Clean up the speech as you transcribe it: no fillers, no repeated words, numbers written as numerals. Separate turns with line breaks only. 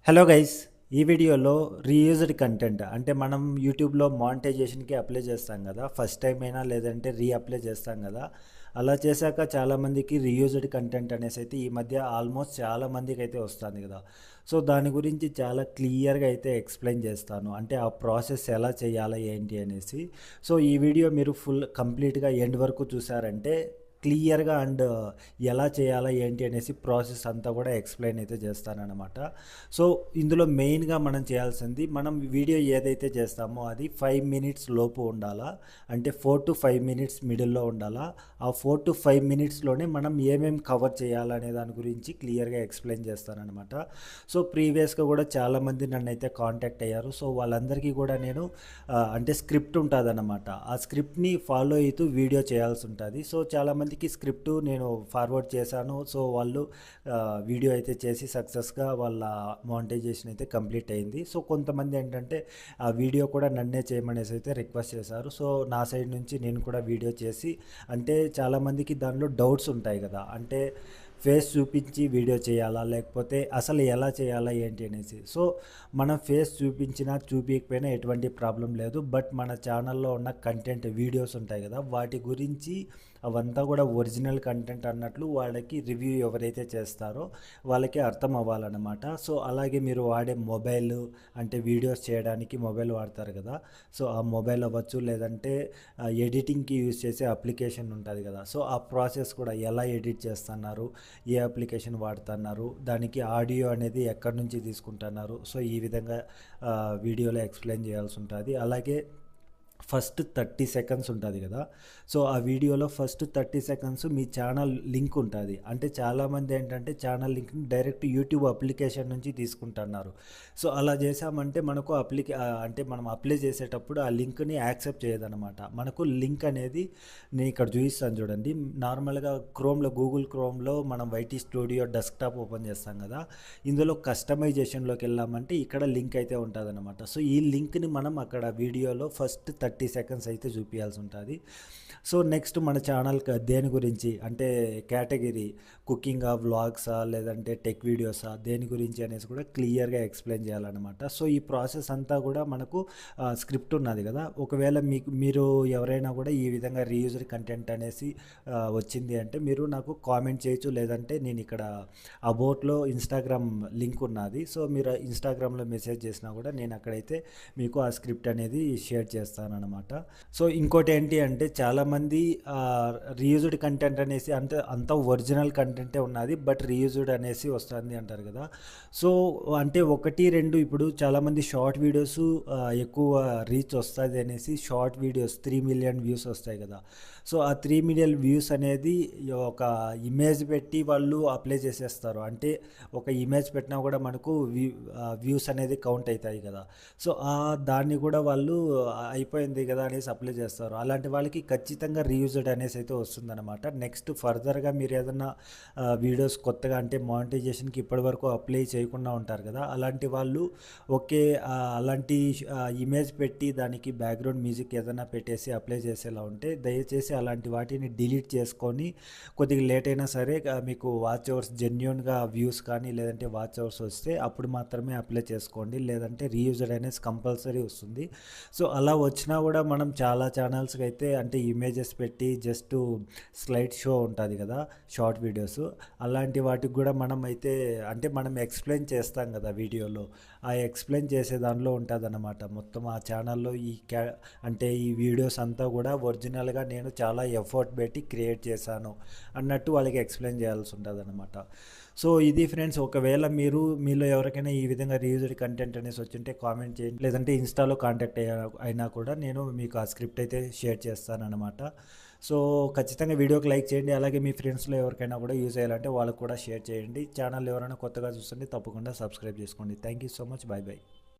Hello guys, ఈ వీడియోలో reused content అంటే మనం యూట్యూబ్లో మానిటైజేషన్కి అప్లై చేస్తాం కదా, ఫస్ట్ టైం అయినా లేదంటే అప్లై చేస్తాం కదా. అలా చేశాక చాలామందికి రీయూజ్డ్ కంటెంట్ అనేసి అయితే ఈ మధ్య ఆల్మోస్ట్ చాలామందికి అయితే వస్తుంది కదా. సో దాని గురించి చాలా క్లియర్గా అయితే ఎక్స్ప్లెయిన్ చేస్తాను, అంటే ఆ ప్రాసెస్ ఎలా చేయాలా ఏంటి అనేసి. సో ఈ వీడియో మీరు కంప్లీట్గా ఎండ్ వరకు చూసారంటే క్లియర్గా అండ్ ఎలా చేయాలా ఏంటి అనేసి ప్రాసెస్ అంతా కూడా ఎక్స్ప్లెయిన్ అయితే చేస్తానన్నమాట. సో ఇందులో మెయిన్గా మనం చేయాల్సింది, మనం వీడియో ఏదైతే చేస్తామో అది 5 మినిట్స్ లోపు ఉండాలా, అంటే 4 to 5 మినిట్స్ మిడిల్లో ఉండాలా. ఆ 4 to 5 మినిట్స్లోనే మనం ఏమేమి కవర్ చేయాలనే దాని గురించి క్లియర్గా ఎక్స్ప్లెయిన్ చేస్తానన్నమాట. సో ప్రీవియస్గా కూడా చాలామంది నన్ను అయితే కాంటాక్ట్ అయ్యారు. సో వాళ్ళందరికీ కూడా నేను అంటే స్క్రిప్ట్ ఉంటుంది అన్నమాట, ఆ స్క్రిప్ట్ని ఫాలో అవుతూ వీడియో చేయాల్సి ఉంటుంది. సో చాలామందికి స్క్రిప్ట్ నేను ఫార్వర్డ్ చేశాను. సో వాళ్ళు వీడియో అయితే చేసి సక్సెస్గా వాళ్ళ మానిటైజేషన్ అయితే కంప్లీట్ అయింది. సో కొంతమంది ఏంటంటే ఆ వీడియో కూడా నన్నే చేయమనేసి అయితే రిక్వెస్ట్ చేశారు. సో నా సైడ్ నుంచి నేను కూడా వీడియో చేసి, అంటే చాలామందికి దానిలో డౌట్స్ ఉంటాయి కదా, అంటే ఫేస్ చూపించి వీడియో చేయాలా లేకపోతే అసలు ఎలా చేయాలా ఏంటి అనేసి. సో మనం ఫేస్ చూపించినా చూపించకపోయినా ఎటువంటి ప్రాబ్లం లేదు, బట్ మన ఛానల్లో ఉన్న కంటెంట్ వీడియోస్ ఉంటాయి కదా, వాటి గురించి అవంతా కూడా ఒరిజినల్ కంటెంట్ అన్నట్లు వాళ్ళకి రివ్యూ ఎవరైతే చేస్తారో వాళ్ళకి అర్థం అవ్వాలన్నమాట. సో అలాగే మీరు వాడే మొబైల్, అంటే వీడియోస్ చేయడానికి మొబైల్ వాడతారు కదా, సో ఆ మొబైల్ అవ్వచ్చు లేదంటే ఎడిటింగ్కి యూజ్ చేసే అప్లికేషన్ ఉంటుంది కదా, సో ఆ ప్రాసెస్ కూడా ఎలా ఎడిట్ చేస్తున్నారు, ఏ అప్లికేషన్ వాడుతున్నారు, దానికి ఆడియో అనేది ఎక్కడి నుంచి తీసుకుంటున్నారు, సో ఈ విధంగా వీడియోలో ఎక్స్ప్లెయిన్ చేయాల్సి ఉంటుంది. అలాగే ఫస్ట్ 30 సెకండ్స్ ఉంటుంది కదా, సో ఆ వీడియోలో ఫస్ట్ 30 సెకండ్స్ మీ ఛానల్ లింక్ ఉంటుంది. అంటే చాలామంది ఏంటంటే ఛానల్ లింక్ని డైరెక్ట్ యూట్యూబ్ అప్లికేషన్ నుంచి తీసుకుంటున్నారు. సో అలా చేసామంటే మనకు అంటే మనం అప్లై చేసేటప్పుడు ఆ లింక్ని యాక్సెప్ట్ చేయదన్నమాట. మనకు లింక్ అనేది నేను ఇక్కడ చూపిస్తాను చూడండి. నార్మల్గా గూగుల్ క్రోమ్లో మనం వైటీ స్టూడియో డెస్క్టాప్ ఓపెన్ చేస్తాం కదా, ఇందులో కస్టమైజేషన్లోకి వెళ్ళామంటే ఇక్కడ లింక్ అయితే ఉంటుంది అనమాట. సో ఈ లింక్ని మనం అక్కడ వీడియోలో ఫస్ట్ 30 సెకండ్స్ అయితే చూపించాల్సి ఉంటుంది. సో నెక్స్ట్ మన ఛానల్ దేని గురించి, అంటే కేటగిరీ కుకింగా, వ్లాగ్సా లేదంటే టెక్ వీడియోసా, దేని గురించి అనేసి కూడా క్లియర్గా ఎక్స్ప్లెయిన్ చేయాలన్నమాట. సో ఈ ప్రాసెస్ అంతా కూడా మనకు స్క్రిప్ట్ ఉన్నది కదా, ఒకవేళ మీరు ఎవరైనా కూడా ఈ విధంగా రీయూజ్డ్ కంటెంట్ అనేసి వచ్చింది అంటే మీరు నాకు కామెంట్ చేయొచ్చు, లేదంటే నేను ఇక్కడ అబౌట్లో ఇన్స్టాగ్రామ్ లింక్ ఉన్నది, సో మీరు ఇన్స్టాగ్రామ్లో మెసేజ్ చేసినా కూడా నేను అక్కడైతే మీకు ఆ స్క్రిప్ట్ అనేది షేర్ చేస్తాను అనమాట. సో ఇంకోటి ఏంటి అంటే చాలామంది రీయూజ్డ్ కంటెంట్ అనేసి అంటే అంత ఒరిజినల్ కంటెంటే ఉన్నది, బట్ రీయూజ్డ్ అనేసి వస్తుంది అంటారు కదా. సో అంటే 1-2 ఇప్పుడు చాలామంది షార్ట్ వీడియోస్ ఎక్కువ రీచ్ వస్తుంది అనేసి షార్ట్ వీడియోస్ 3 మిలియన్ వ్యూస్ వస్తాయి కదా. సో ఆ 3 మిలియన్ వ్యూస్ అనేది ఒక ఇమేజ్ పెట్టి వాళ్ళు అప్లై చేసేస్తారు. అంటే ఒక ఇమేజ్ పెట్టినా కూడా మనకు వ్యూస్ అనేది కౌంట్ అవుతాయి కదా. సో దాన్ని కూడా వాళ్ళు అయిపోయింది కదా అనేసి అప్లై చేస్తారు. అలాంటి వాళ్ళకి ఖచ్చితంగా రీయూజ్డ్ అనేసి అయితే వస్తుందన్నమాట. నెక్స్ట్ ఫర్దర్గా మీరు ఏదన్నా వీడియోస్ కొత్తగా అంటే మానిటైజేషన్కి ఇప్పటివరకు అప్లై చేయకుండా ఉంటారు కదా, అలాంటి వాళ్ళు ఓకే అలాంటి ఇమేజ్ పెట్టి దానికి బ్యాక్గ్రౌండ్ మ్యూజిక్ ఏదైనా పెట్టేసి అప్లై చేసేలా ఉంటే దయచేసి అలాంటి వాటిని డిలీట్ చేసుకొని, కొద్దిగా లేట్ అయినా సరే మీకు వాచ్ అవర్స్ జెన్యూన్గా వ్యూస్ కానీ లేదంటే వాచ్ అవర్స్ వస్తే అప్పుడు మాత్రమే అప్లై చేసుకోండి, లేదంటే రీయూజ్డ్ అనేసి కంపల్సరీ వస్తుంది. సో అలా వచ్చినా కూడా మనం చాలా ఛానల్స్కి అయితే అంటే ఇమేజెస్ పెట్టి జస్ట్ స్లైడ్ షో ఉంటుంది కదా షార్ట్ వీడియోస్, అలాంటి వాటికి కూడా మనం అయితే అంటే మనం ఎక్స్ప్లెయిన్ చేస్తాం కదా వీడియోలో, ఆ ఎక్స్ప్లెయిన్ చేసే దానిలో ఉంటుంది అన్నమాట. మొత్తం ఆ ఛానల్లో అంటే ఈ వీడియోస్ అంతా కూడా ఒరిజినల్గా నేను చాలా ఎఫర్ట్ పెట్టి క్రియేట్ చేశాను అన్నట్టు వాళ్ళకి ఎక్స్ప్లెయిన్ చేయాల్సి ఉంటుంది అనమాట. సో ఇది ఫ్రెండ్స్, ఒకవేళ మీలో ఎవరికైనా ఈ విధంగా రీయూజ్డ్ కంటెంట్ అనేసి వచ్చింటే కామెంట్ చేయండి, లేదంటే ఇన్స్టాలో కాంటాక్ట్ అయినా కూడా నేను మీకు ఆ స్క్రిప్ట్ అయితే షేర్ చేస్తానన్నమాట. సో ఖచ్చితంగా వీడియోకి లైక్ చేయండి, అలాగే మీ ఫ్రెండ్స్లో ఎవరికైనా కూడా యూజ్ అయ్యాలంటే వాళ్ళకు కూడా షేర్ చేయండి. ఛానల్ ఎవరైనా కొత్తగా చూస్తుంటే తప్పకుండా సబ్స్క్రైబ్ చేసుకోండి. Thank you so much, bye bye.